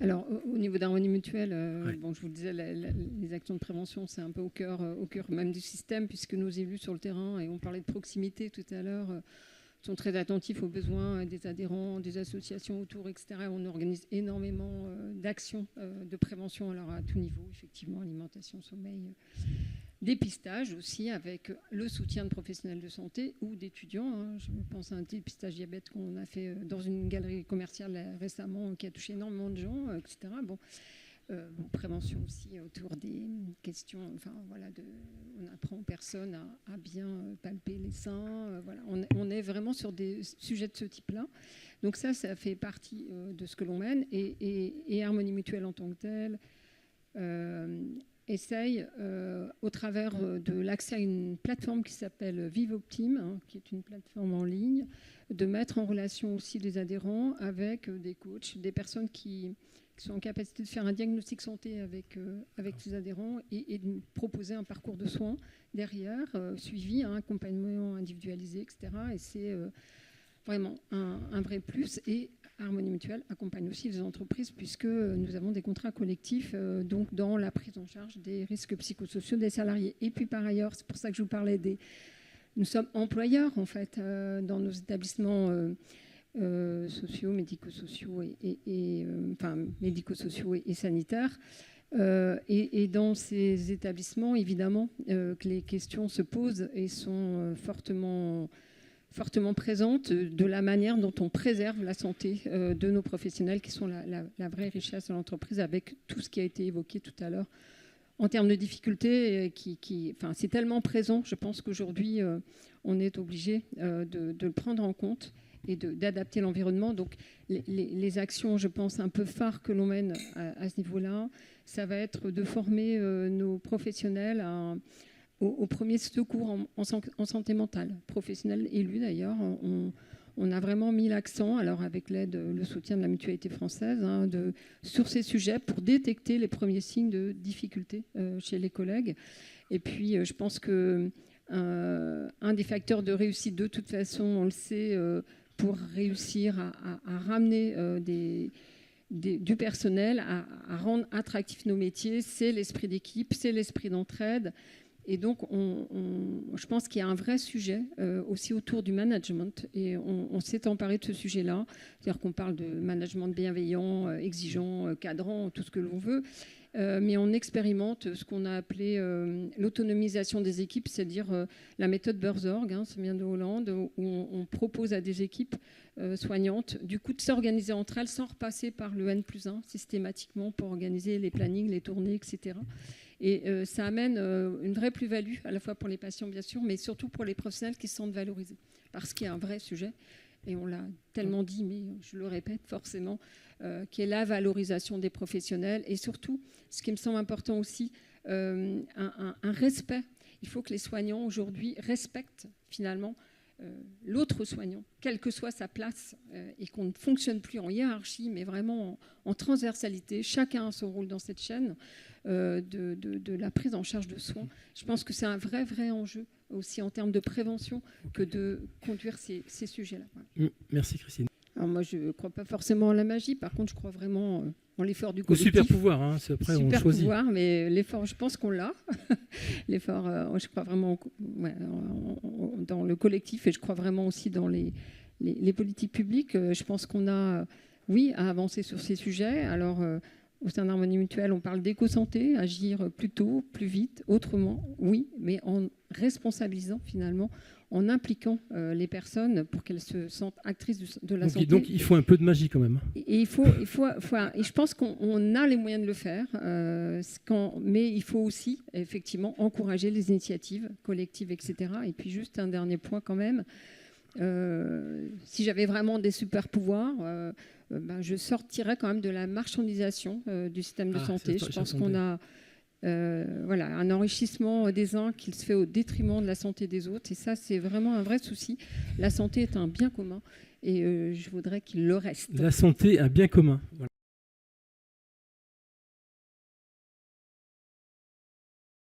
Alors, au niveau d'Harmonie Mutuelle, Ouais. bon, je vous le disais, les actions de prévention, c'est un peu au cœur même du système, puisque nos élus sur le terrain, et on parlait de proximité tout à l'heure, sont très attentifs aux besoins des adhérents, des associations autour, etc. On organise énormément d'actions de prévention, alors à tout niveau, effectivement, alimentation, sommeil, dépistage aussi, avec le soutien de professionnels de santé ou d'étudiants. Hein. Je pense à un dépistage diabète qu'on a fait dans une galerie commerciale récemment, qui a touché énormément de gens, etc. Bon, prévention aussi autour des questions, enfin voilà, on apprend aux personnes à bien palper les seins. Voilà, on est vraiment sur des sujets de ce type-là. Donc ça fait partie de ce que l'on mène, et Harmonie Mutuelle en tant que telle essaye, au travers de l'accès à une plateforme qui s'appelle ViveOptime, hein, qui est une plateforme en ligne, de mettre en relation aussi les adhérents avec des coachs, des personnes qui sont en capacité de faire un diagnostic santé avec les adhérents, et de proposer un parcours de soins derrière, suivi, un accompagnement individualisé, etc. Et c'est vraiment un vrai plus. Et Harmonie Mutuelle accompagne aussi les entreprises, puisque nous avons des contrats collectifs donc dans la prise en charge des risques psychosociaux des salariés. Et puis par ailleurs, c'est pour ça que je vous parlais nous sommes employeurs en fait dans nos établissements sociaux, médico-sociaux médico-sociaux et sanitaires. Et dans ces établissements, évidemment, que les questions se posent et sont fortement présente de la manière dont on préserve la santé de nos professionnels, qui sont la vraie richesse de l'entreprise, avec tout ce qui a été évoqué tout à l'heure en termes de difficultés. C'est tellement présent, je pense qu'aujourd'hui, on est obligé de le prendre en compte et d'adapter l'environnement. Donc, les actions, je pense, un peu phares que l'on mène à ce niveau-là, ça va être de former nos professionnels au premier secours en santé mentale, professionnels élus d'ailleurs. On a vraiment mis l'accent, alors avec l'aide, le soutien de la Mutualité française, hein, sur ces sujets pour détecter les premiers signes de difficultés chez les collègues. Et puis, je pense qu'un des facteurs de réussite, de toute façon, on le sait, pour réussir à ramener du personnel, à rendre attractifs nos métiers, c'est l'esprit d'équipe, c'est l'esprit d'entraide. Et donc, je pense qu'il y a un vrai sujet aussi autour du management, et on s'est emparé de ce sujet-là. C'est-à-dire qu'on parle de management bienveillant, exigeant, cadrant, tout ce que l'on veut, mais on expérimente ce qu'on a appelé l'autonomisation des équipes, c'est-à-dire la méthode Burzorg, hein, ça vient de Hollande, où on propose à des équipes soignantes, du coup, de s'organiser entre elles sans repasser par le N+1 systématiquement pour organiser les plannings, les tournées, etc. Et ça amène une vraie plus-value, à la fois pour les patients, bien sûr, mais surtout pour les professionnels qui se sentent valorisés. Parce qu'il y a un vrai sujet, et on l'a tellement dit, mais je le répète forcément, qui est la valorisation des professionnels. Et surtout, ce qui me semble important aussi, un respect. Il faut que les soignants, aujourd'hui, respectent finalement l'autre soignant, quelle que soit sa place, et qu'on ne fonctionne plus en hiérarchie, mais vraiment en transversalité. Chacun a son rôle dans cette chaîne de la prise en charge de soins. Je pense que c'est un vrai enjeu aussi en termes de prévention que de conduire ces sujets-là. Merci Christine. Alors moi, je ne crois pas forcément en la magie. Par contre, je crois vraiment en l'effort du Au collectif. super pouvoir, hein, c'est après on choisit. Super pouvoir, mais l'effort, je pense qu'on l'a. L'effort, je crois vraiment dans le collectif, et je crois vraiment aussi dans les politiques publiques. Je pense qu'on a, oui, à avancer sur ces sujets. Alors, au sein d'Harmonie Mutuelle, on parle d'éco-santé, agir plus tôt, plus vite, autrement, oui, mais en responsabilisant finalement, en impliquant les personnes pour qu'elles se sentent actrices de la santé. Donc il faut un peu de magie quand même. Et et je pense qu'on a les moyens de le faire, mais il faut aussi effectivement encourager les initiatives collectives, etc. Et puis juste un dernier point quand même. Si j'avais vraiment des super pouvoirs, je sortirais quand même de la marchandisation du système de santé. Je pense qu'on a un enrichissement des uns qui se fait au détriment de la santé des autres. Et ça, c'est vraiment un vrai souci. La santé est un bien commun, et je voudrais qu'il le reste. La santé, un bien commun. Voilà.